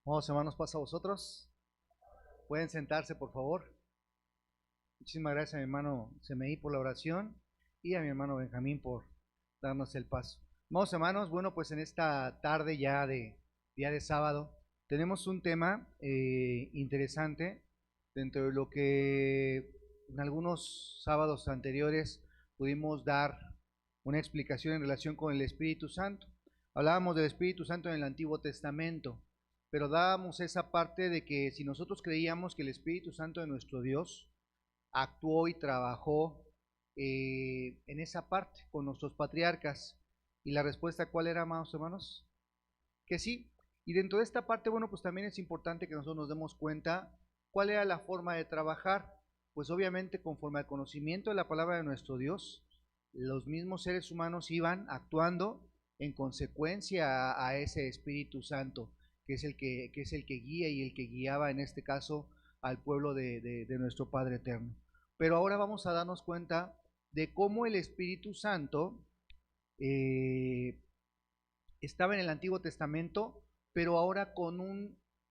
Amados hermanos, pasa a vosotros. Pueden sentarse, por favor. Muchísimas gracias a mi hermano Semeí por la oración y a mi hermano Benjamín por darnos el paso. Amados hermanos, bueno, pues en esta tarde ya de día de sábado tenemos un tema interesante dentro de lo que en algunos sábados anteriores pudimos dar una explicación en relación con el Espíritu Santo. Hablábamos del Espíritu Santo en el Antiguo Testamento, pero dábamos esa parte de que si nosotros creíamos que el Espíritu Santo de nuestro Dios actuó y trabajó en esa parte con nuestros patriarcas, y la respuesta ¿cuál era, amados hermanos? Que sí. Y dentro de esta parte, bueno, pues también es importante que nosotros nos demos cuenta cuál era la forma de trabajar. Pues obviamente conforme al conocimiento de la palabra de nuestro Dios, los mismos seres humanos iban actuando en consecuencia a ese Espíritu Santo, que es el que guía y el que guiaba en este caso al pueblo de nuestro Padre Eterno. Pero ahora vamos a darnos cuenta de cómo el Espíritu Santo estaba en el Antiguo Testamento, pero ahora con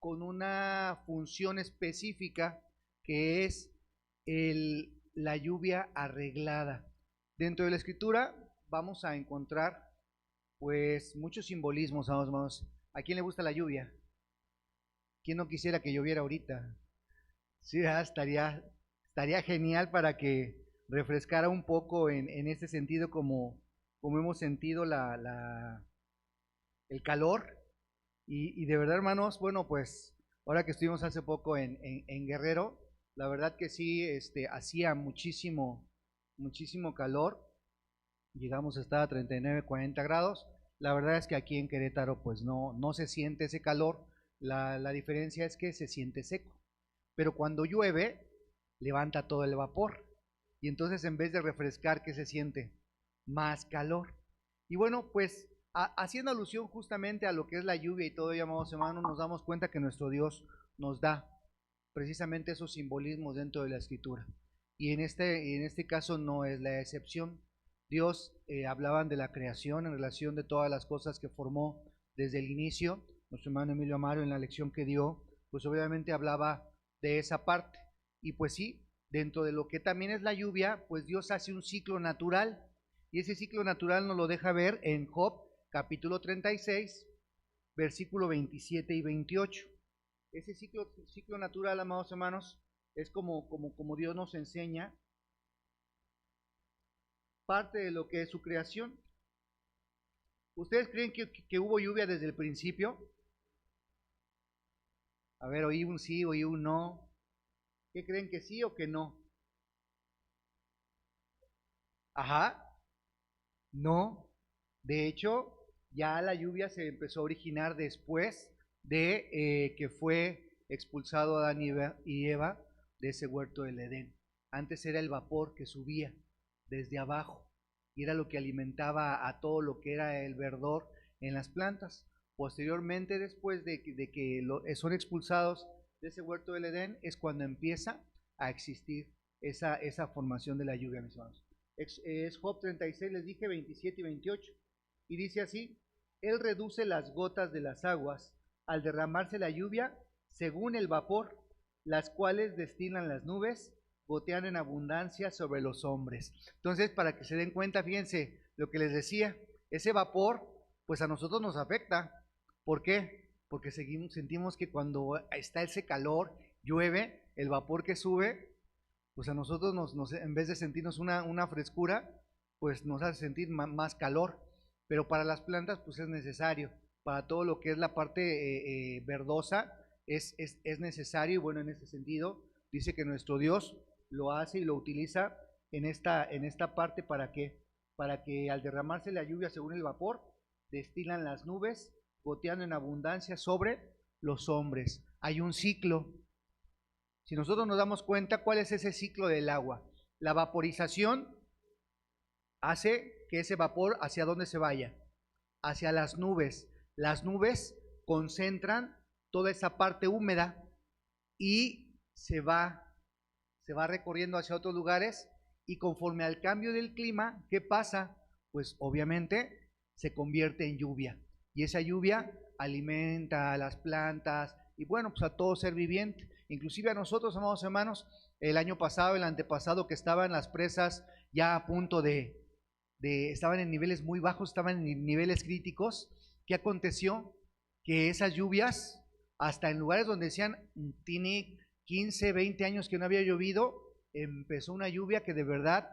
una función específica que es la lluvia arreglada. Dentro de la Escritura vamos a encontrar pues muchos simbolismos, hermanos. ¿A quién le gusta la lluvia? ¿Quién no quisiera que lloviera ahorita? Sí, estaría genial para que refrescara un poco en este sentido como hemos sentido el calor. Y de verdad, hermanos, bueno, pues ahora que estuvimos hace poco en Guerrero, la verdad que sí, hacía muchísimo calor. Llegamos a estar a 39, 40 grados. La verdad es que aquí en Querétaro pues no se siente ese calor. La diferencia es que se siente seco. Pero cuando llueve, levanta todo el vapor. Y entonces en vez de refrescar, ¿qué se siente? Más calor. Y bueno, pues haciendo alusión justamente a lo que es la lluvia y todo, amados hermanos, nos damos cuenta que nuestro Dios nos da precisamente esos simbolismos dentro de la Escritura. Y en este caso no es la excepción. Dios hablaban de la creación en relación de todas las cosas que formó desde el inicio. Nuestro hermano Emilio Amaro en la lección que dio, pues obviamente hablaba de esa parte. Y pues sí, dentro de lo que también es la lluvia, pues Dios hace un ciclo natural. Y ese ciclo natural nos lo deja ver en Job capítulo 36, versículo 27 y 28. Ese ciclo natural, amados hermanos, es como Dios nos enseña parte de lo que es su creación. ¿Ustedes creen que hubo lluvia desde el principio? A ver, oí un sí, oí un no. ¿Qué creen, que sí o que no? Ajá, no. De hecho, ya la lluvia se empezó a originar después de que fue expulsado Adán y Eva de ese huerto del Edén. Antes era el vapor que subía desde abajo y era lo que alimentaba a todo lo que era el verdor en las plantas. Posteriormente, después de que son expulsados de ese huerto del Edén, es cuando empieza a existir esa formación de la lluvia, mis hermanos. Es Job 36, les dije, 27 y 28. Y dice así: Él reduce las gotas de las aguas al derramarse la lluvia según el vapor, las cuales destilan las nubes, gotean en abundancia sobre los hombres. Entonces, para que se den cuenta, fíjense lo que les decía, ese vapor, pues a nosotros nos afecta. ¿Por qué? Porque sentimos que cuando está ese calor, llueve, el vapor que sube, pues a nosotros en vez de sentirnos una frescura, pues nos hace sentir más calor. Pero para las plantas, pues es necesario. Para todo lo que es la parte verdosa, es necesario. Y bueno, en este sentido, dice que nuestro Dios lo hace y lo utiliza en esta parte para que al derramarse la lluvia según el vapor, destilan las nubes, goteando en abundancia sobre los hombres. Hay un ciclo. Si nosotros nos damos cuenta, ¿cuál es ese ciclo del agua? La vaporización hace que ese vapor hacia dónde se vaya, hacia las nubes. Las nubes concentran toda esa parte húmeda y se va recorriendo hacia otros lugares, y conforme al cambio del clima, ¿qué pasa? Pues obviamente se convierte en lluvia, y esa lluvia alimenta a las plantas, y bueno, pues a todo ser viviente, inclusive a nosotros, amados hermanos, el año pasado, el antepasado, que estaban las presas ya a punto estaban en niveles muy bajos, estaban en niveles críticos. ¿Qué aconteció? Que esas lluvias, hasta en lugares donde decían, tiene 15, 20 años que no había llovido, empezó una lluvia que de verdad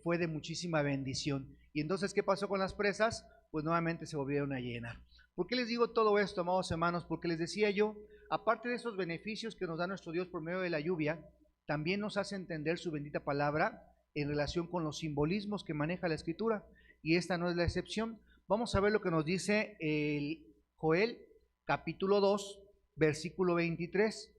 fue de muchísima bendición. Y entonces, ¿qué pasó con las presas? Pues nuevamente se volvieron a llenar. ¿Por qué les digo todo esto, amados hermanos? Porque les decía yo, aparte de esos beneficios que nos da nuestro Dios por medio de la lluvia, también nos hace entender su bendita palabra en relación con los simbolismos que maneja la Escritura, y esta no es la excepción. Vamos a ver lo que nos dice el Joel, capítulo 2, versículo 23.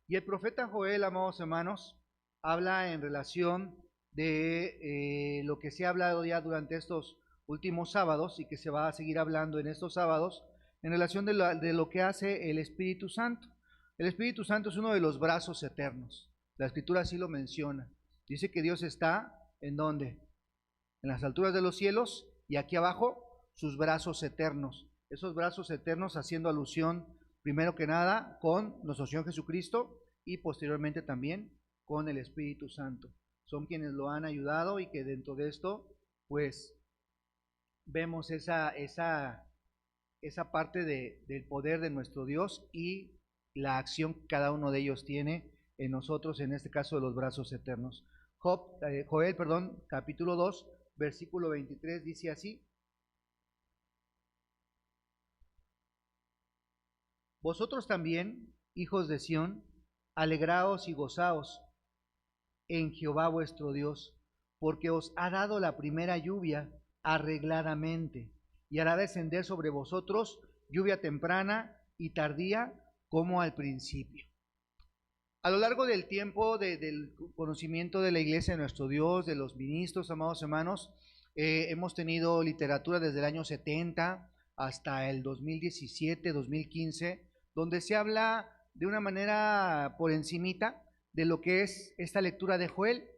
Y el profeta Joel, amados hermanos, habla en relación de lo que se ha hablado ya durante estos últimos sábados y que se va a seguir hablando en estos sábados, en relación de lo que hace el Espíritu Santo. El Espíritu Santo es uno de los brazos eternos. La Escritura así lo menciona. Dice que Dios está, ¿en dónde? En las alturas de los cielos, y aquí abajo sus brazos eternos. Esos brazos eternos haciendo alusión primero que nada con nuestro Señor Jesucristo y posteriormente también con el Espíritu Santo. Son quienes lo han ayudado, y que dentro de esto pues vemos esa parte del poder de nuestro Dios y la acción que cada uno de ellos tiene en nosotros, en este caso de los brazos eternos. Joel, capítulo 2, versículo 23 dice así: Vosotros también, hijos de Sión, alegraos y gozaos en Jehová vuestro Dios, porque os ha dado la primera lluvia arregladamente, y hará descender sobre vosotros lluvia temprana y tardía como al principio. A lo largo del tiempo del conocimiento de la iglesia de nuestro Dios, de los ministros, amados hermanos, hemos tenido literatura desde el año 70 hasta el 2017, 2015, donde se habla de una manera por encimita de lo que es esta lectura de Joel.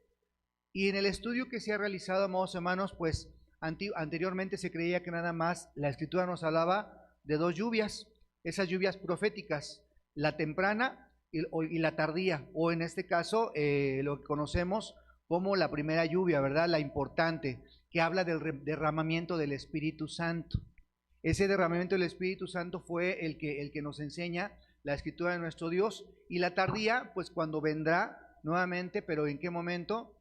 Y en el estudio que se ha realizado, amados hermanos, pues anteriormente se creía que nada más la Escritura nos hablaba de dos lluvias, esas lluvias proféticas, la temprana y la tardía, o en este caso lo que conocemos como la primera lluvia, ¿verdad? La importante, que habla del derramamiento del Espíritu Santo. Ese derramamiento del Espíritu Santo fue el que nos enseña la Escritura de nuestro Dios. Y la tardía, pues cuando vendrá nuevamente, pero ¿en qué momento?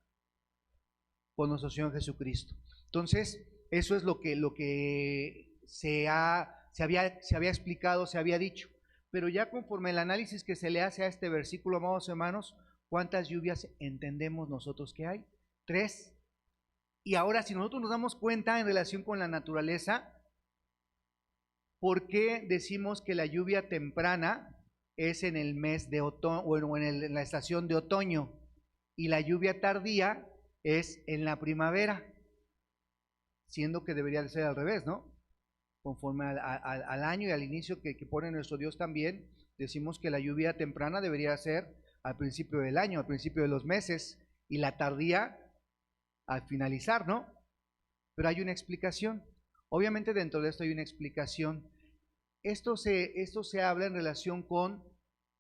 Con nuestro Señor Jesucristo. Entonces, eso es lo que se había explicado, se había dicho. Pero ya conforme el análisis que se le hace a este versículo, amados hermanos, ¿cuántas lluvias entendemos nosotros que hay? 3. Y ahora, si nosotros nos damos cuenta en relación con la naturaleza, ¿por qué decimos que la lluvia temprana es en el mes de otoño, o en la estación de otoño, y la lluvia tardía es en la primavera? Siendo que debería de ser al revés, ¿no? Conforme al año y al inicio que pone nuestro Dios también, decimos que la lluvia temprana debería ser al principio del año, al principio de los meses, y la tardía al finalizar, ¿no? Pero hay una explicación. Obviamente dentro de esto hay una explicación. Esto se habla en relación con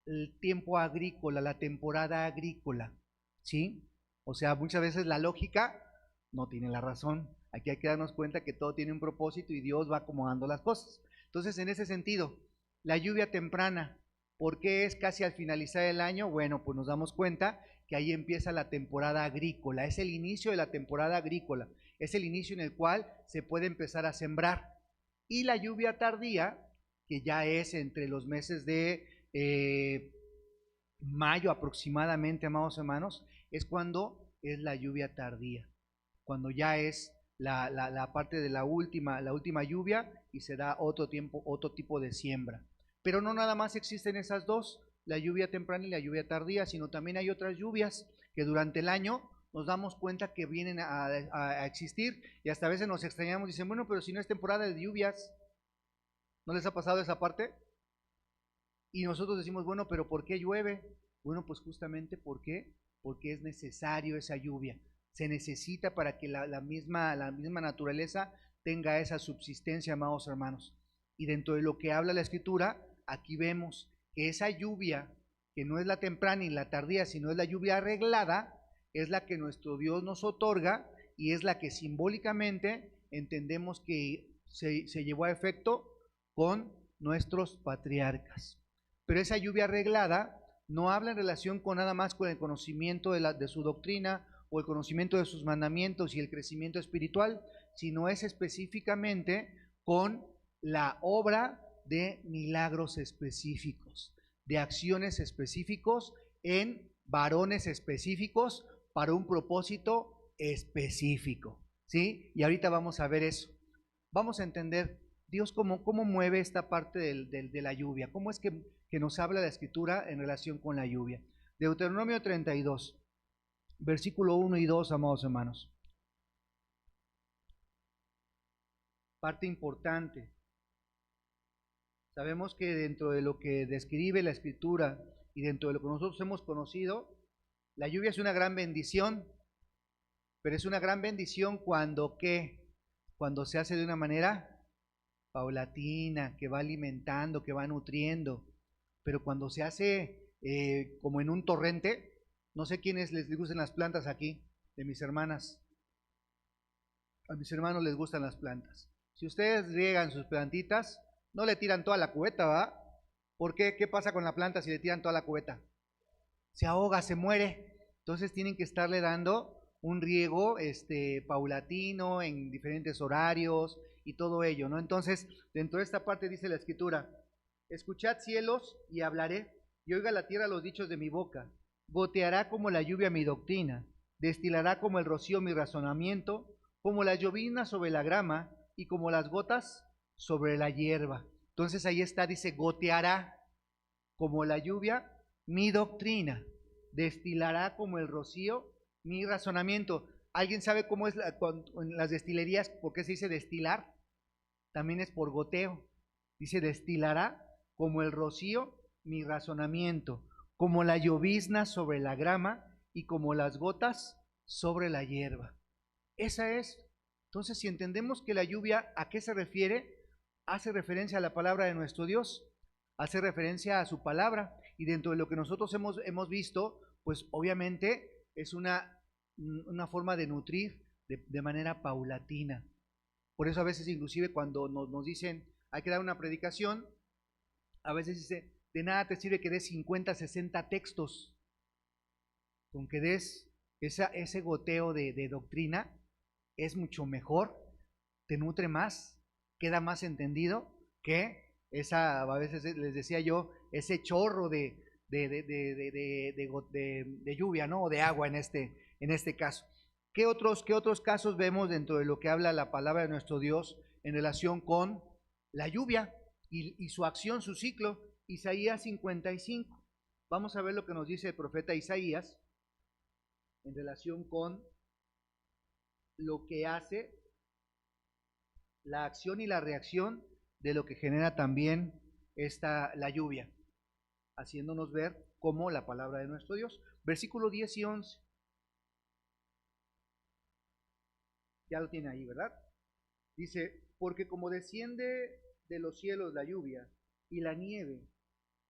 el tiempo agrícola, la temporada agrícola, ¿sí? O sea, muchas veces la lógica no tiene la razón. Aquí hay que darnos cuenta que todo tiene un propósito y Dios va acomodando las cosas. Entonces, en ese sentido, la lluvia temprana, ¿por qué es casi al finalizar el año? Bueno, pues nos damos cuenta que ahí empieza la temporada agrícola. Es el inicio de la temporada agrícola. Es el inicio en el cual se puede empezar a sembrar. Y la lluvia tardía, que ya es entre los meses de mayo aproximadamente, amados hermanos, es cuando es la lluvia tardía, cuando ya es la parte de la última lluvia y se da otro tipo de siembra. Pero no nada más existen esas dos, la lluvia temprana y la lluvia tardía, sino también hay otras lluvias que durante el año nos damos cuenta que vienen a existir, y hasta a veces nos extrañamos y dicen, bueno, pero si no es temporada de lluvias, ¿no les ha pasado esa parte? Y nosotros decimos, bueno, pero ¿por qué llueve? Bueno, pues justamente porque es necesario esa lluvia. Se necesita para que la misma naturaleza tenga esa subsistencia, amados hermanos. Y dentro de lo que habla la Escritura, aquí vemos que esa lluvia, que no es la temprana ni la tardía, sino es la lluvia arreglada, es la que nuestro Dios nos otorga y es la que simbólicamente entendemos que se llevó a efecto con nuestros patriarcas. Pero esa lluvia arreglada no habla en relación con nada más con el conocimiento de su doctrina o el conocimiento de sus mandamientos y el crecimiento espiritual, sino es específicamente con la obra de milagros específicos, de acciones específicos en varones específicos para un propósito específico, ¿sí? Y ahorita vamos a ver eso. Vamos a entender Dios cómo mueve esta parte de la lluvia, cómo es que nos habla la Escritura en relación con la lluvia. Deuteronomio 32, versículo 1 y 2, amados hermanos. Parte importante. Sabemos que dentro de lo que describe la Escritura y dentro de lo que nosotros hemos conocido, la lluvia es una gran bendición, pero es una gran bendición cuando se hace de una manera paulatina, que va alimentando, que va nutriendo, pero cuando se hace como en un torrente, no sé quiénes les gustan las plantas aquí, de mis hermanas, a mis hermanos les gustan las plantas. Si ustedes riegan sus plantitas, no le tiran toda la cubeta, ¿va? ¿Por qué? ¿Qué pasa con la planta si le tiran toda la cubeta? Se ahoga, se muere. Entonces tienen que estarle dando un riego paulatino en diferentes horarios y todo ello, ¿no? Entonces, dentro de esta parte dice la Escritura: escuchad cielos y hablaré, y oiga la tierra los dichos de mi boca. Goteará como la lluvia mi doctrina, destilará como el rocío mi razonamiento, como la llovizna sobre la grama y como las gotas sobre la hierba. Entonces ahí está, dice, goteará como la lluvia mi doctrina, destilará como el rocío mi razonamiento. ¿Alguien sabe cómo es en las destilerías, por qué se dice destilar? También es por goteo. Dice, destilará como el rocío mi razonamiento, como la llovizna sobre la grama y como las gotas sobre la hierba. Esa es. Entonces, si entendemos que la lluvia, ¿a qué se refiere? Hace referencia a la palabra de nuestro Dios, hace referencia a su palabra, y dentro de lo que nosotros hemos visto, pues obviamente es una forma de nutrir de manera paulatina. Por eso a veces inclusive cuando nos dicen hay que dar una predicación, a veces dice, de nada te sirve que des 50, 60 textos, con que des ese goteo de doctrina es mucho mejor, te nutre más, queda más entendido que a veces les decía yo, ese chorro de lluvia, ¿no? O de agua en este caso. ¿Qué otros casos vemos dentro de lo que habla la palabra de nuestro Dios en relación con la lluvia y su acción, su ciclo? Isaías 55. Vamos a ver lo que nos dice el profeta Isaías en relación con lo que hace la acción y la reacción de lo que genera también la lluvia, haciéndonos ver cómo la palabra de nuestro Dios. Versículo 10 y 11. Ya lo tiene ahí, ¿verdad? Dice, porque como desciende de los cielos la lluvia y la nieve,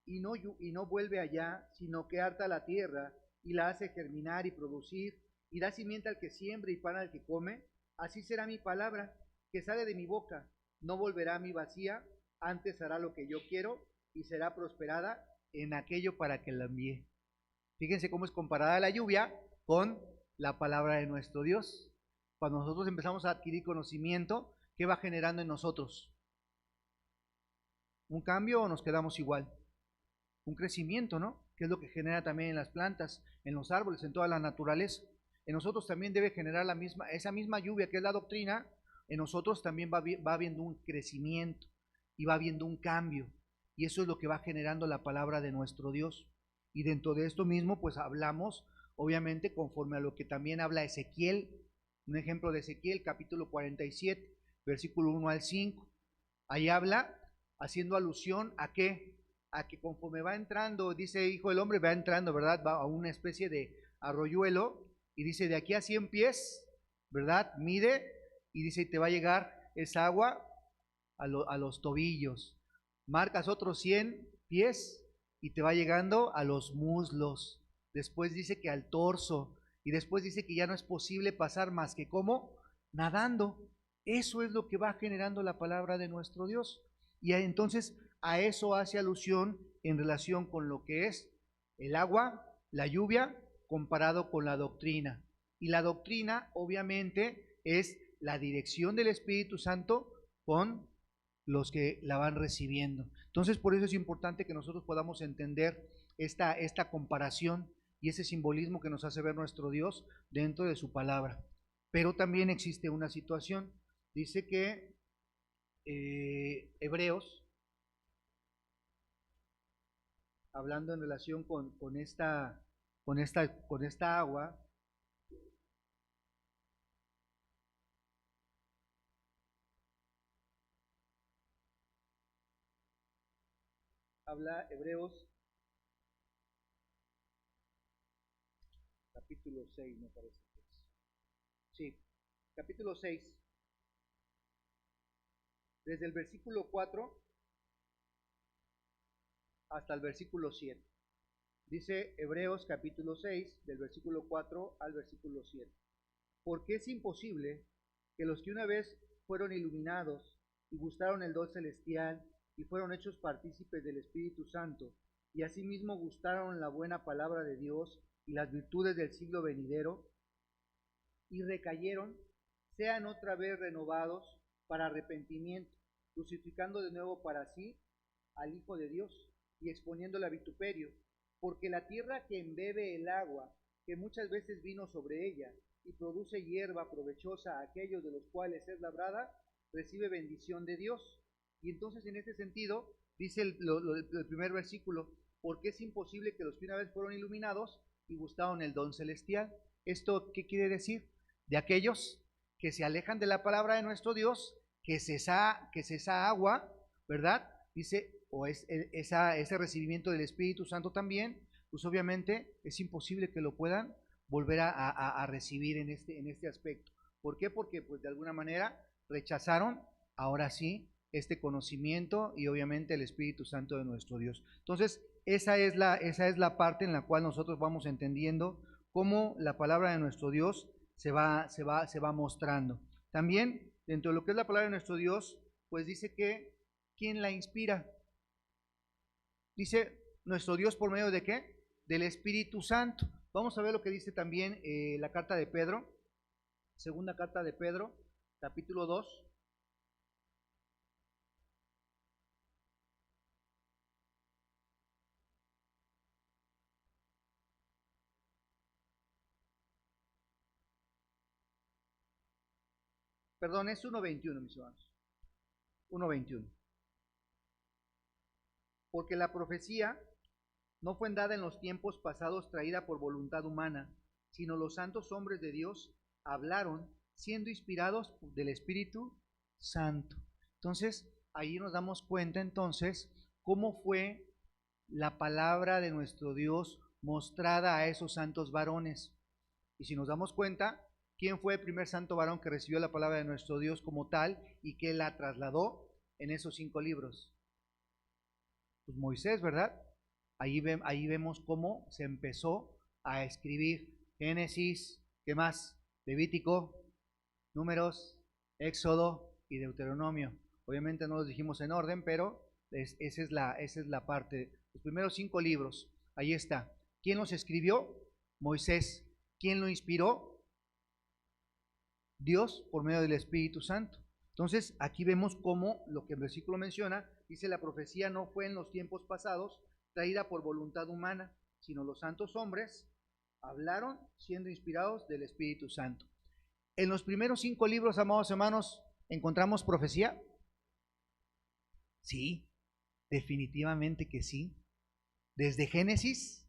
y no vuelve allá, sino que harta la tierra y la hace germinar y producir, y da simiente al que siembra y pan al que come, así será mi palabra que sale de mi boca, no volverá a mí vacía, antes hará lo que yo quiero y será prosperada en aquello para que la envíe. Fíjense cómo es comparada la lluvia con la palabra de nuestro Dios. Cuando nosotros empezamos a adquirir conocimiento, ¿qué va generando en nosotros? ¿Un cambio o nos quedamos igual? Un crecimiento, ¿no? Que es lo que genera también en las plantas, en los árboles, en toda la naturaleza. En nosotros también debe generar esa misma lluvia que es la doctrina, en nosotros también va habiendo un crecimiento y va habiendo un cambio. Y eso es lo que va generando la palabra de nuestro Dios. Y dentro de esto mismo, pues hablamos, obviamente, conforme a lo que también habla Ezequiel. Un ejemplo de Ezequiel, capítulo 47, versículo 1 al 5. Ahí habla, haciendo alusión a que conforme va entrando, dice Hijo del Hombre, va entrando, ¿verdad? Va a una especie de arroyuelo, y dice, de aquí a 100 pies, ¿verdad? Mide, y dice, y te va a llegar esa agua a los tobillos. marcas otros 100 pies y te va llegando a los muslos. Después dice que al torso. Y después dice que ya no es posible pasar más que como nadando. Eso es lo que va generando la palabra de nuestro Dios. Y entonces a eso hace alusión en relación con lo que es el agua, la lluvia, comparado con la doctrina. Y la doctrina, obviamente, es la dirección del Espíritu Santo con los que la van recibiendo. Entonces, por eso es importante que nosotros podamos entender esta comparación y ese simbolismo que nos hace ver nuestro Dios dentro de su palabra. Pero también existe una situación. Dice que Hebreos, hablando en relación con esta agua, habla Hebreos capítulo 6, me parece que es. Sí, capítulo 6, desde el versículo 4 hasta el versículo 7. Dice Hebreos capítulo 6, del versículo 4 al versículo 7. Porque es imposible que los que una vez fueron iluminados y gustaron el don celestial y fueron hechos partícipes del Espíritu Santo, y asimismo gustaron la buena palabra de Dios y las virtudes del siglo venidero, y recayeron, sean otra vez renovados para arrepentimiento, crucificando de nuevo para sí al Hijo de Dios y exponiéndole a vituperio, porque la tierra que embebe el agua, que muchas veces vino sobre ella, y produce hierba provechosa a aquellos de los cuales es labrada, recibe bendición de Dios. Y entonces en este sentido, dice el primer versículo, porque es imposible que los que una vez fueron iluminados y gustaron el don celestial. ¿Esto qué quiere decir? De aquellos que se alejan de la palabra de nuestro Dios, que es esa agua, ¿verdad? Dice, o ese recibimiento del Espíritu Santo también, pues obviamente es imposible que lo puedan volver a recibir en este aspecto. ¿Por qué? Porque pues de alguna manera rechazaron, ahora sí, este conocimiento y obviamente el Espíritu Santo de nuestro Dios. Entonces, esa es la parte en la cual nosotros vamos entendiendo cómo la palabra de nuestro Dios se va mostrando. También, dentro de lo que es la palabra de nuestro Dios, pues dice que, ¿quién la inspira? Dice nuestro Dios por medio de ¿qué? Del Espíritu Santo. Vamos a ver lo que dice también la carta de Pedro, segunda carta de Pedro, capítulo 2. Perdón, es 1.21, mis hermanos. 1.21. Porque la profecía no fue dada en los tiempos pasados traída por voluntad humana, sino los santos hombres de Dios hablaron siendo inspirados del Espíritu Santo. Entonces, ahí nos damos cuenta entonces cómo fue la palabra de nuestro Dios mostrada a esos santos varones. Y si nos damos cuenta, ¿quién fue el primer santo varón que recibió la palabra de nuestro Dios como tal y que la trasladó en esos 5 libros? Pues Moisés, ¿verdad? Ahí vemos cómo se empezó a escribir Génesis, ¿qué más? Levítico, Números, Éxodo y Deuteronomio. Obviamente no los dijimos en orden, pero esa es la parte. Los primeros 5 libros, ahí está. ¿Quién los escribió? Moisés. ¿Quién lo inspiró? Dios por medio del Espíritu Santo. Entonces, aquí vemos cómo lo que el versículo menciona, dice la profecía no fue en los tiempos pasados traída por voluntad humana, sino los santos hombres hablaron siendo inspirados del Espíritu Santo. En los primeros 5 libros, amados hermanos, ¿encontramos profecía? Sí, definitivamente que sí. Desde Génesis,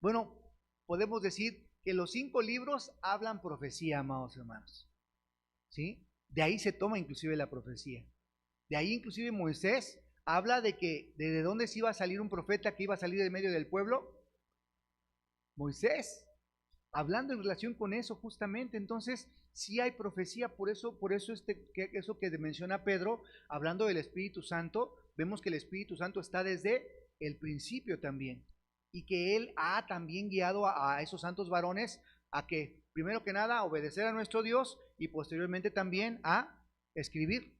bueno, podemos decir que los 5 libros hablan profecía, amados hermanos. ¿Sí? De ahí se toma inclusive la profecía. De ahí inclusive Moisés habla de que de dónde se iba a salir un profeta que iba a salir de medio del pueblo. Moisés, hablando en relación con eso justamente. Entonces, sí hay profecía, por eso eso que menciona Pedro, hablando del Espíritu Santo, vemos que el Espíritu Santo está desde el principio también, y que Él ha también guiado a esos santos varones a que, primero que nada, obedecer a nuestro Dios y posteriormente también a escribir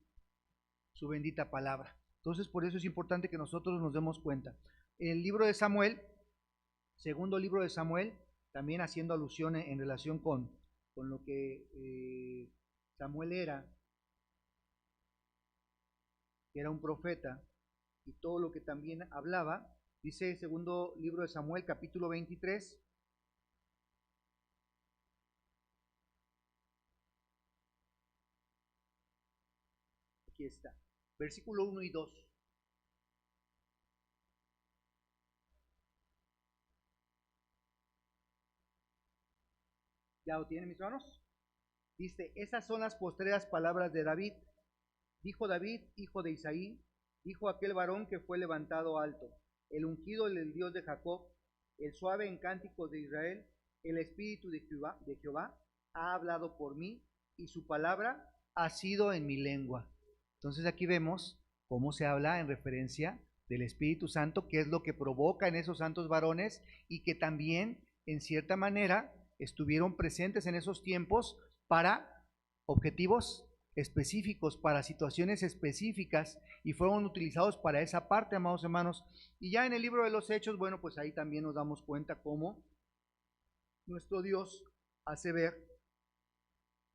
su bendita palabra. Entonces, por eso es importante que nosotros nos demos cuenta. El libro de Samuel, segundo libro de Samuel, también haciendo alusión en relación con lo que Samuel era, que era un profeta, y todo lo que también hablaba, dice segundo libro de Samuel, capítulo 23, aquí está, versículo 1 y 2. ¿Ya lo tienen, mis hermanos? Dice, esas son las postreras palabras de David. Dijo David, hijo de Isaí, dijo aquel varón que fue levantado alto, el ungido del Dios de Jacob, el suave en cánticos de Israel, el Espíritu de Jehová ha hablado por mí, y su palabra ha sido en mi lengua. Entonces aquí vemos cómo se habla en referencia del Espíritu Santo, que es lo que provoca en esos santos varones, y que también, en cierta manera, estuvieron presentes en esos tiempos para objetivos específicos, para situaciones específicas, y fueron utilizados para esa parte, amados hermanos. Y ya en el libro de los Hechos, bueno, pues ahí también nos damos cuenta cómo nuestro Dios hace ver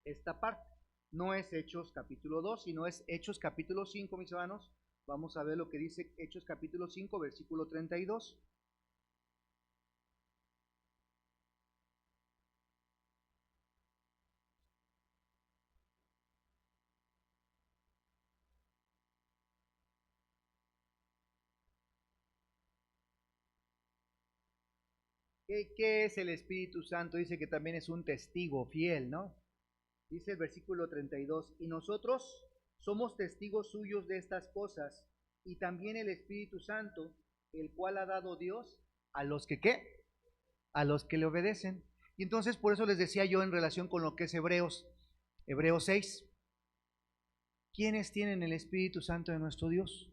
esta parte. No es Hechos capítulo 2, sino es Hechos capítulo 5, mis hermanos. Vamos a ver lo que dice Hechos capítulo 5, versículo 32. ¿Qué es el Espíritu Santo? Dice que también es un testigo fiel, ¿no? Dice el versículo 32, y nosotros somos testigos suyos de estas cosas, y también el Espíritu Santo, el cual ha dado Dios a los que, ¿qué? A los que le obedecen. Y entonces por eso les decía yo en relación con lo que es Hebreos 6, ¿quiénes tienen el Espíritu Santo de nuestro Dios?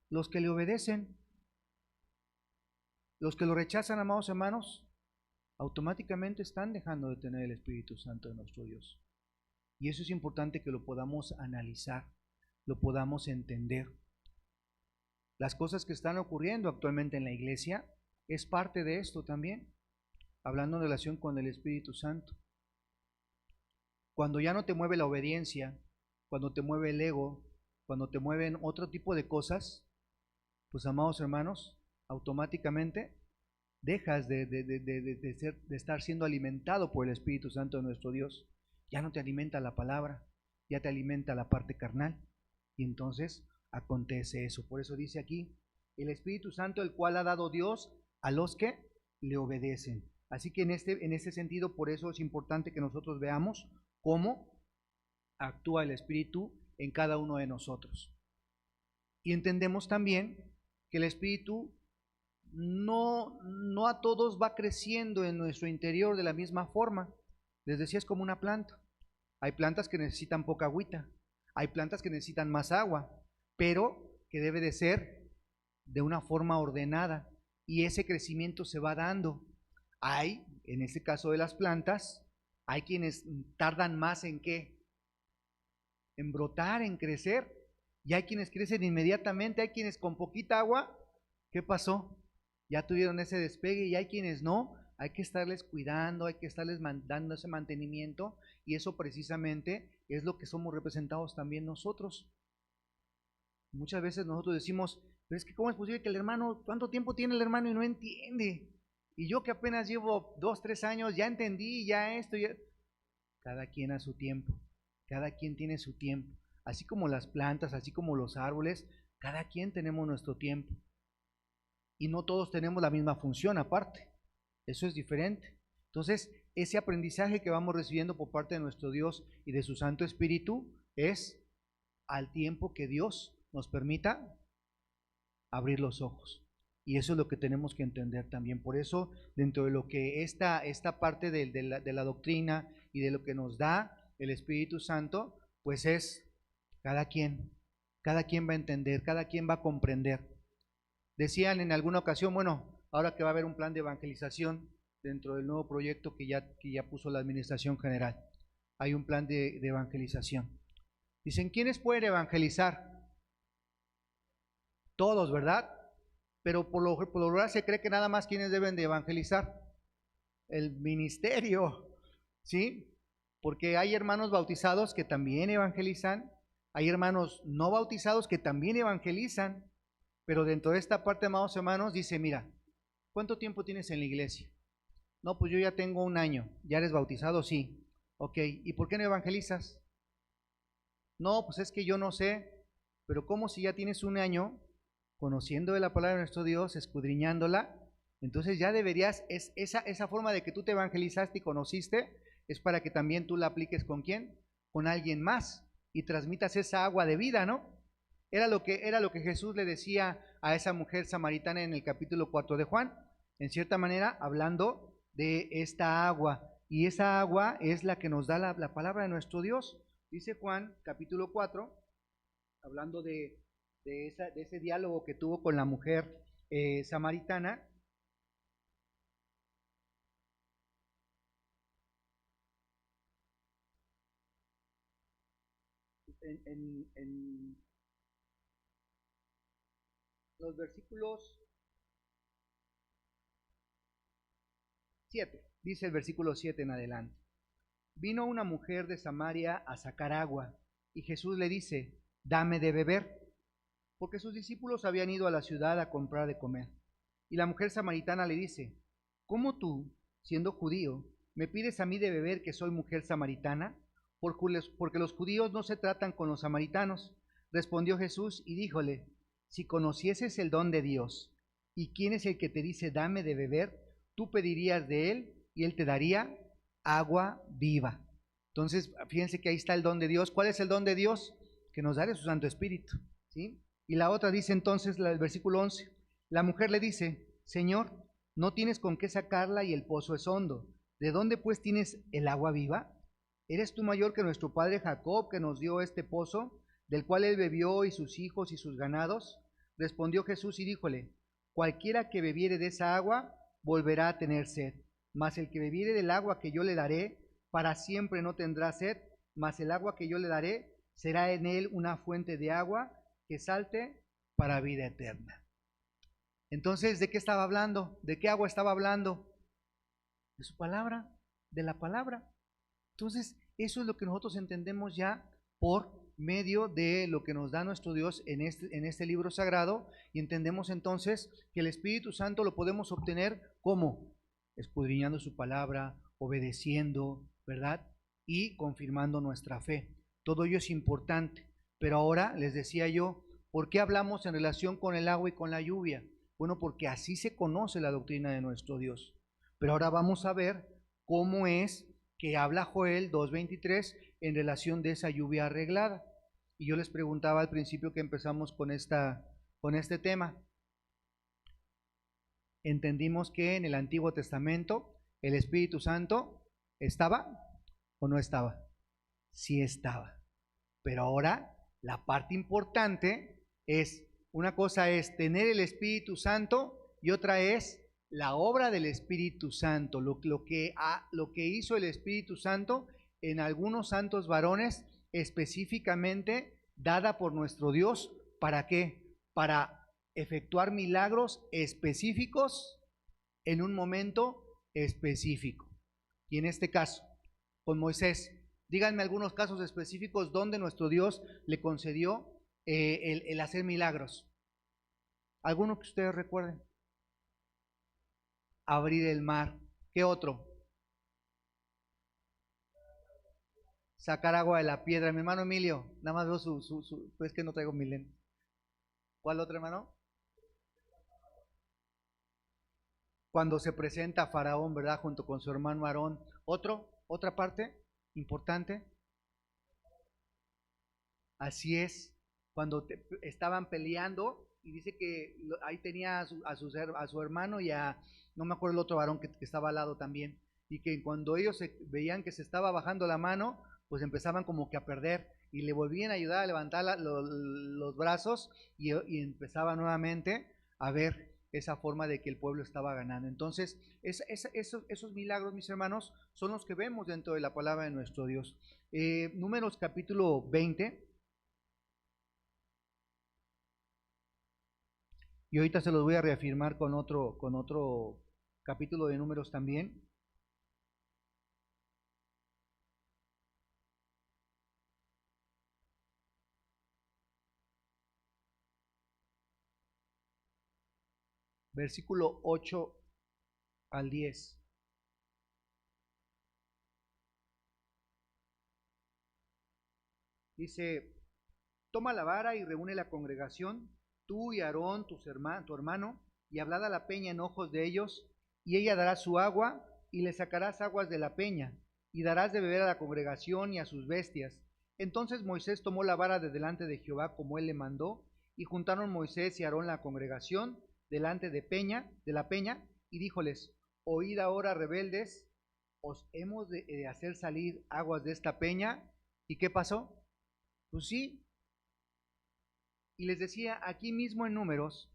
Los que le obedecen. Los que lo rechazan, amados hermanos, automáticamente están dejando de tener el Espíritu Santo de nuestro Dios. Y eso es importante que lo podamos analizar, lo podamos entender. Las cosas que están ocurriendo actualmente en la iglesia es parte de esto también, hablando en relación con el Espíritu Santo. Cuando ya no te mueve la obediencia, cuando te mueve el ego, cuando te mueven otro tipo de cosas, pues amados hermanos, automáticamente dejas de estar siendo alimentado por el Espíritu Santo de nuestro Dios. Ya no te alimenta la palabra, ya te alimenta la parte carnal. Y entonces acontece eso. Por eso dice aquí, el Espíritu Santo, el cual ha dado Dios a los que le obedecen. Así que en este sentido, por eso es importante que nosotros veamos cómo actúa el Espíritu en cada uno de nosotros. Y entendemos también que el Espíritu no a todos va creciendo en nuestro interior de la misma forma. Les decía, es como una planta. Hay plantas que necesitan poca agüita, hay plantas que necesitan más agua, pero que debe de ser de una forma ordenada, y ese crecimiento se va dando. Hay, en este caso de las plantas, hay quienes tardan más en qué, en brotar, en crecer, y hay quienes crecen inmediatamente, hay quienes con poquita agua, ¿qué pasó? Ya tuvieron ese despegue, y hay quienes no, hay que estarles cuidando, hay que estarles dando ese mantenimiento, y eso precisamente es lo que somos representados también nosotros. Muchas veces nosotros decimos, pero es que ¿cómo es posible que el hermano, cuánto tiempo tiene el hermano y no entiende? Y yo que apenas llevo 2, 3 años, ya entendí, ya esto, ya... Cada quien a su tiempo, cada quien tiene su tiempo, así como las plantas, así como los árboles, cada quien tenemos nuestro tiempo. Y no todos tenemos la misma función aparte, eso es diferente. Entonces, ese aprendizaje que vamos recibiendo por parte de nuestro Dios y de su Santo Espíritu es al tiempo que Dios nos permita abrir los ojos. Y eso es lo que tenemos que entender también. Por eso, dentro de lo que esta parte de la doctrina y de lo que nos da el Espíritu Santo, pues es cada quien cada quien va a entender, cada quien va a comprender. Decían en alguna ocasión, bueno, ahora que va a haber un plan de evangelización dentro del nuevo proyecto que ya puso la Administración General, hay un plan de evangelización. Dicen, ¿quiénes pueden evangelizar? Todos, ¿verdad? Pero por lo general se cree que nada más quienes deben de evangelizar. El ministerio, ¿sí? Porque hay hermanos bautizados que también evangelizan, hay hermanos no bautizados que también evangelizan, pero dentro de esta parte, amados hermanos, dice, mira, ¿cuánto tiempo tienes en la iglesia? No, pues yo ya tengo 1 año. ¿Ya eres bautizado? Sí. Ok, ¿y por qué no evangelizas? No, pues es que yo no sé, pero ¿cómo si ya tienes 1 año conociendo de la palabra de nuestro Dios, escudriñándola? Entonces ya deberías, esa forma de que tú te evangelizaste y conociste, es para que también tú la apliques ¿con quién? Con alguien más y transmitas esa agua de vida, ¿no? Era lo que Jesús le decía a esa mujer samaritana en el capítulo 4 de Juan, en cierta manera hablando de esta agua, y esa agua es la que nos da la palabra de nuestro Dios. Dice Juan capítulo 4, hablando de ese diálogo que tuvo con la mujer samaritana. En los versículos 7, dice el versículo 7 en adelante. Vino una mujer de Samaria a sacar agua, y Jesús le dice, dame de beber, porque sus discípulos habían ido a la ciudad a comprar de comer. Y la mujer samaritana le dice, ¿cómo tú, siendo judío, me pides a mí de beber que soy mujer samaritana? Porque los judíos no se tratan con los samaritanos. Respondió Jesús y díjole, si conocieses el don de Dios, y quién es el que te dice dame de beber, tú pedirías de él y él te daría agua viva. Entonces, fíjense que ahí está el don de Dios. ¿Cuál es el don de Dios? Que nos dará su Santo Espíritu, ¿sí? Y la otra dice entonces, el versículo 11, la mujer le dice, Señor, no tienes con qué sacarla y el pozo es hondo. ¿De dónde pues tienes el agua viva? ¿Eres tú mayor que nuestro padre Jacob, que nos dio este pozo, del cual él bebió y sus hijos y sus ganados? Respondió Jesús y díjole, cualquiera que bebiere de esa agua volverá a tener sed, mas el que bebiere del agua que yo le daré, para siempre no tendrá sed, mas el agua que yo le daré será en él una fuente de agua que salte para vida eterna. Entonces, ¿de qué estaba hablando? ¿De qué agua estaba hablando? De su palabra, de la palabra. Entonces, eso es lo que nosotros entendemos ya por medio de lo que nos da nuestro Dios en este libro sagrado, y entendemos entonces que el Espíritu Santo lo podemos obtener como escudriñando su palabra, obedeciendo, ¿verdad? Y confirmando nuestra fe. Todo ello es importante, pero ahora les decía yo, ¿por qué hablamos en relación con el agua y con la lluvia? Bueno, porque así se conoce la doctrina de nuestro Dios. Pero ahora vamos a ver cómo es que habla Joel 2:23 en relación de esa lluvia arreglada. Y yo les preguntaba al principio que empezamos con este tema. Entendimos que en el Antiguo Testamento el Espíritu Santo estaba o no estaba. Sí estaba. Pero ahora la parte importante es, una cosa es tener el Espíritu Santo y otra es la obra del Espíritu Santo, lo que hizo el Espíritu Santo en algunos santos varones, específicamente dada por nuestro Dios. ¿Para qué? Para efectuar milagros específicos en un momento específico. Y en este caso, con Moisés, díganme algunos casos específicos donde nuestro Dios le concedió el hacer milagros. ¿Alguno que ustedes recuerden? Abrir el mar. ¿Qué otro? Sacar agua de la piedra. Mi hermano Emilio, nada más veo pues es que no traigo mi lente. ¿Cuál otro, hermano? Cuando se presenta a Faraón, ¿verdad? Junto con su hermano Aarón. Otra parte importante. Así es, cuando estaban peleando, y dice que ahí tenía a su hermano y no me acuerdo el otro varón que estaba al lado también, y que cuando ellos veían que se estaba bajando la mano, pues empezaban como que a perder, y le volvían a ayudar a levantar los brazos y empezaba nuevamente a ver esa forma de que el pueblo estaba ganando. Entonces, esos milagros, mis hermanos, son los que vemos dentro de la palabra de nuestro Dios. Números capítulo 20. Y ahorita se los voy a reafirmar con otro capítulo de Números también. Versículo 8 al 10. Dice, toma la vara y reúne la congregación, tú y Aarón, tu hermano, y hablad a la peña en ojos de ellos, y ella dará su agua, y le sacarás aguas de la peña, y darás de beber a la congregación y a sus bestias. Entonces Moisés tomó la vara de delante de Jehová como él le mandó, y juntaron Moisés y Aarón la congregación delante de la peña, y díjoles, oíd ahora, rebeldes, os hemos de hacer salir aguas de esta peña. ¿Y qué pasó? Pues sí, y les decía, aquí mismo en Números,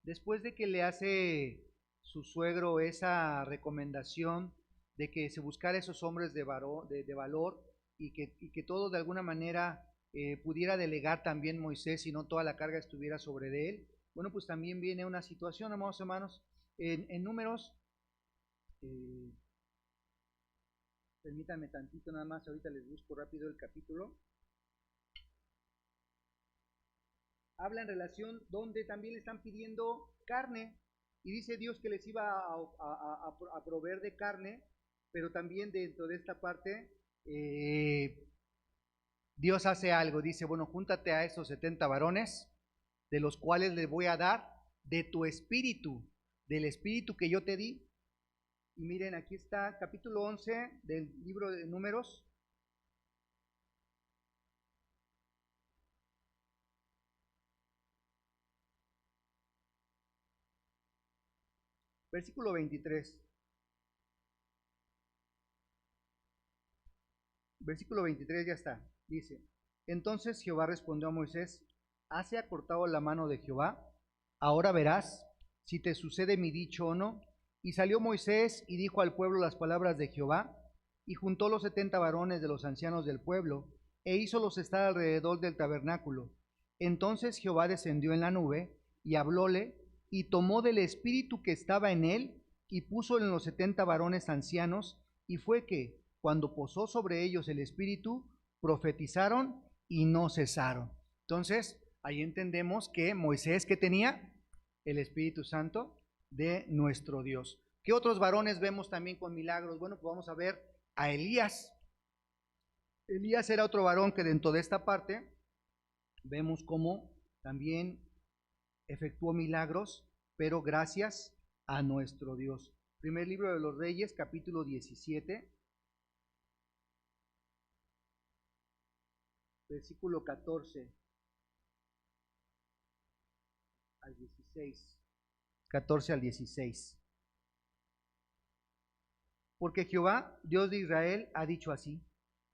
después de que le hace su suegro esa recomendación de que se buscara esos hombres de valor y que todo de alguna manera pudiera delegar también Moisés y no toda la carga estuviera sobre de él, bueno, pues también viene una situación, amados hermanos, en Números, permítanme tantito nada más, ahorita les busco rápido el capítulo. Habla en relación donde también le están pidiendo carne y dice Dios que les iba a proveer de carne, pero también dentro de esta parte Dios hace algo, dice, bueno, júntate a esos 70 varones, de los cuales les voy a dar de tu espíritu, del espíritu que yo te di. Y miren, aquí está capítulo 11 del libro de Números. Versículo 23. Versículo 23 ya está. Dice, entonces Jehová respondió a Moisés, ¿hase acortado la mano de Jehová? Ahora verás si te sucede mi dicho o no. Y salió Moisés y dijo al pueblo las palabras de Jehová, y juntó los 70 varones de los ancianos del pueblo, e hízolos estar alrededor del tabernáculo. Entonces Jehová descendió en la nube, y hablóle, y tomó del espíritu que estaba en él, y puso en los 70 varones ancianos, y fue que, cuando posó sobre ellos el espíritu, profetizaron y no cesaron. Entonces, ahí entendemos que Moisés, ¿qué tenía? El Espíritu Santo de nuestro Dios. ¿Qué otros varones vemos también con milagros? Bueno, pues vamos a ver a Elías. Elías era otro varón que dentro de esta parte vemos cómo también efectuó milagros, pero gracias a nuestro Dios. Primer libro de los Reyes, capítulo 17, versículo 14 al 16. 14 al 16. Porque Jehová, Dios de Israel, ha dicho así,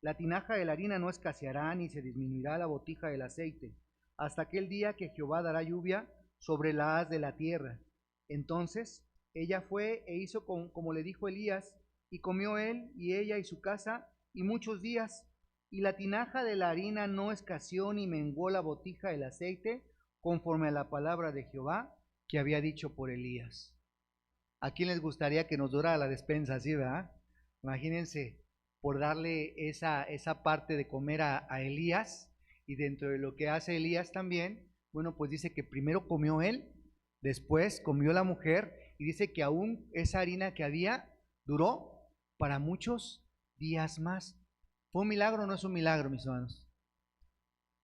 la tinaja de la harina no escaseará ni se disminuirá la botija del aceite, hasta aquel día que Jehová dará lluvia sobre la haz de la tierra. Entonces ella fue e hizo como le dijo Elías, y comió él y ella y su casa y muchos días, y la tinaja de la harina no escaseó ni menguó la botija del aceite, conforme a la palabra de Jehová que había dicho por Elías. ¿A quién les gustaría que nos durara la despensa así, verdad? Imagínense, por darle esa parte de comer a Elías, y dentro de lo que hace Elías también, bueno, pues dice que primero comió él, después comió la mujer, y dice que aún esa harina que había duró para muchos días más. ¿Fue un milagro o no es un milagro, mis hermanos?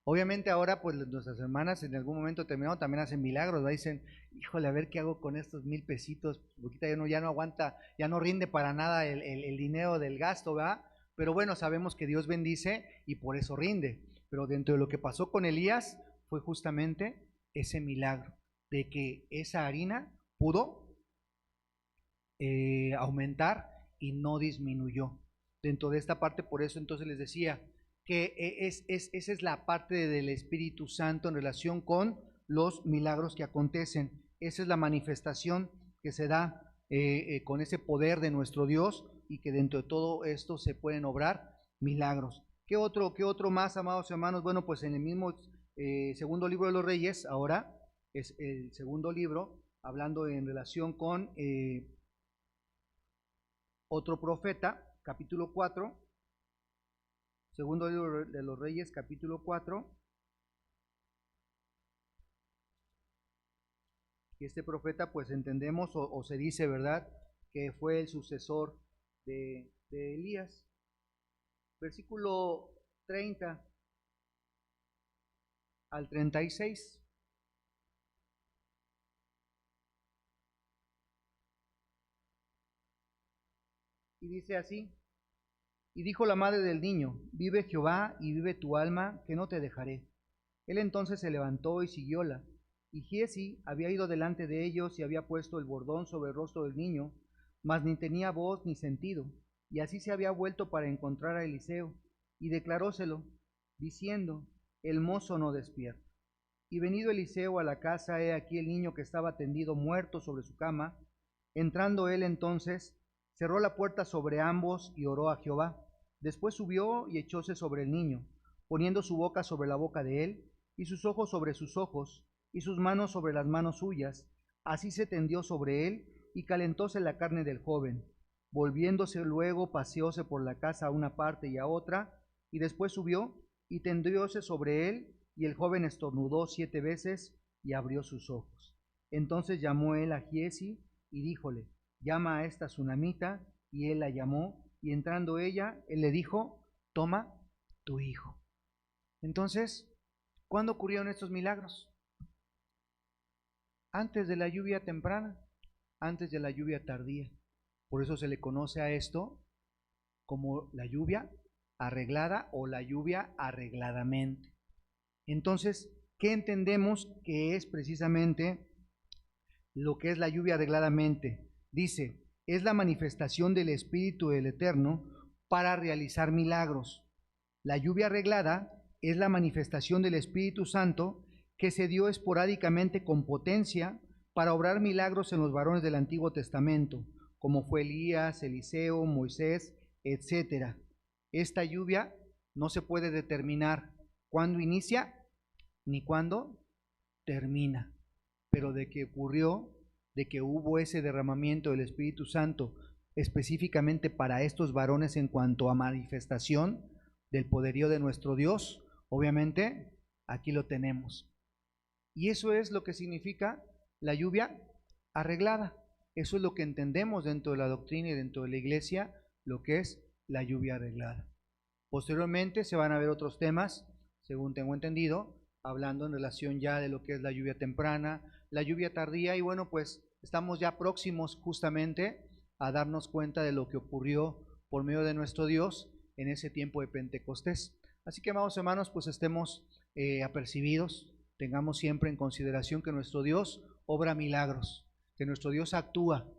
Obviamente ahora pues nuestras hermanas en algún momento terminado también hacen milagros, ¿va? Dicen, híjole, a ver qué hago con estos 1,000 pesitos, porque ya no aguanta, ya no rinde para nada el dinero del gasto, ¿verdad? Pero bueno, sabemos que Dios bendice y por eso rinde. Pero dentro de lo que pasó con Elías fue justamente ese milagro, de que esa harina pudo aumentar y no disminuyó. Dentro de esta parte, por eso entonces les decía, que esa es la parte del Espíritu Santo en relación con los milagros que acontecen. Esa es la manifestación que se da con ese poder de nuestro Dios, y que dentro de todo esto se pueden obrar milagros. ¿Qué otro más, amados hermanos? Bueno, pues en el mismo segundo libro de los Reyes, ahora es el segundo libro, hablando en relación con otro profeta, capítulo 4, segundo libro de los Reyes, capítulo 4. Y este profeta, pues entendemos o se dice, ¿verdad?, que fue el sucesor de Elías. Versículo 30 al 36. Y dice así: y dijo la madre del niño: vive Jehová y vive tu alma, que no te dejaré. Él entonces se levantó y siguióla. Y Giezi había ido delante de ellos y había puesto el bordón sobre el rostro del niño, mas ni tenía voz ni sentido. Y así se había vuelto para encontrar a Eliseo, y declaróselo, diciendo: el mozo no despierta. Y venido Eliseo a la casa, he aquí el niño que estaba tendido muerto sobre su cama. Entrando él entonces, cerró la puerta sobre ambos y oró a Jehová. Después subió y echóse sobre el niño, poniendo su boca sobre la boca de él, y sus ojos sobre sus ojos, y sus manos sobre las manos suyas. Así se tendió sobre él, y calentóse la carne del joven. Volviéndose luego, paseóse por la casa a una parte y a otra, y después subió, y tendióse sobre él, y el joven estornudó 7 veces, y abrió sus ojos. Entonces llamó él a Giezi, y díjole: llama a esta tsunamita. Y él la llamó, y entrando ella, él le dijo: toma tu hijo. Entonces, ¿cuándo ocurrieron estos milagros? Antes de la lluvia temprana, antes de la lluvia tardía. Por eso se le conoce a esto como la lluvia arreglada o la lluvia arregladamente. Entonces, ¿qué entendemos que es precisamente lo que es la lluvia arregladamente? Dice: es la manifestación del Espíritu del Eterno para realizar milagros. La lluvia arreglada es la manifestación del Espíritu Santo que se dio esporádicamente con potencia para obrar milagros en los varones del Antiguo Testamento, como fue Elías, Eliseo, Moisés, etc. Esta lluvia no se puede determinar cuándo inicia ni cuándo termina, pero de que ocurrió, de que hubo ese derramamiento del Espíritu Santo específicamente para estos varones en cuanto a manifestación del poderío de nuestro Dios, obviamente aquí lo tenemos. Y eso es lo que significa la lluvia arreglada. Eso es lo que entendemos dentro de la doctrina y dentro de la iglesia, lo que es la lluvia arreglada. Posteriormente se van a ver otros temas, según tengo entendido, hablando en relación ya de lo que es la lluvia temprana, la lluvia tardía, y bueno, pues estamos ya próximos justamente a darnos cuenta de lo que ocurrió por medio de nuestro Dios en ese tiempo de Pentecostés. Así que, amados hermanos, pues estemos apercibidos, tengamos siempre en consideración que nuestro Dios obra milagros, que nuestro Dios actúa,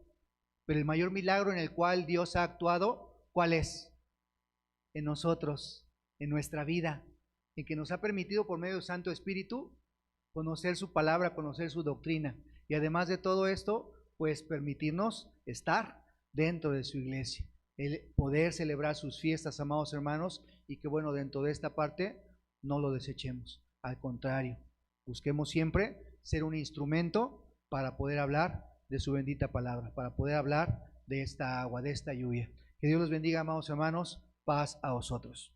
pero el mayor milagro en el cual Dios ha actuado, ¿cuál es? En nosotros, en nuestra vida, en que nos ha permitido por medio del Santo Espíritu conocer su palabra, conocer su doctrina, y además de todo esto, pues permitirnos estar dentro de su iglesia, el poder celebrar sus fiestas, amados hermanos, y que bueno, dentro de esta parte no lo desechemos, al contrario, busquemos siempre ser un instrumento para poder hablar de su bendita palabra, para poder hablar de esta agua, de esta lluvia. Que Dios los bendiga, amados hermanos, paz a vosotros.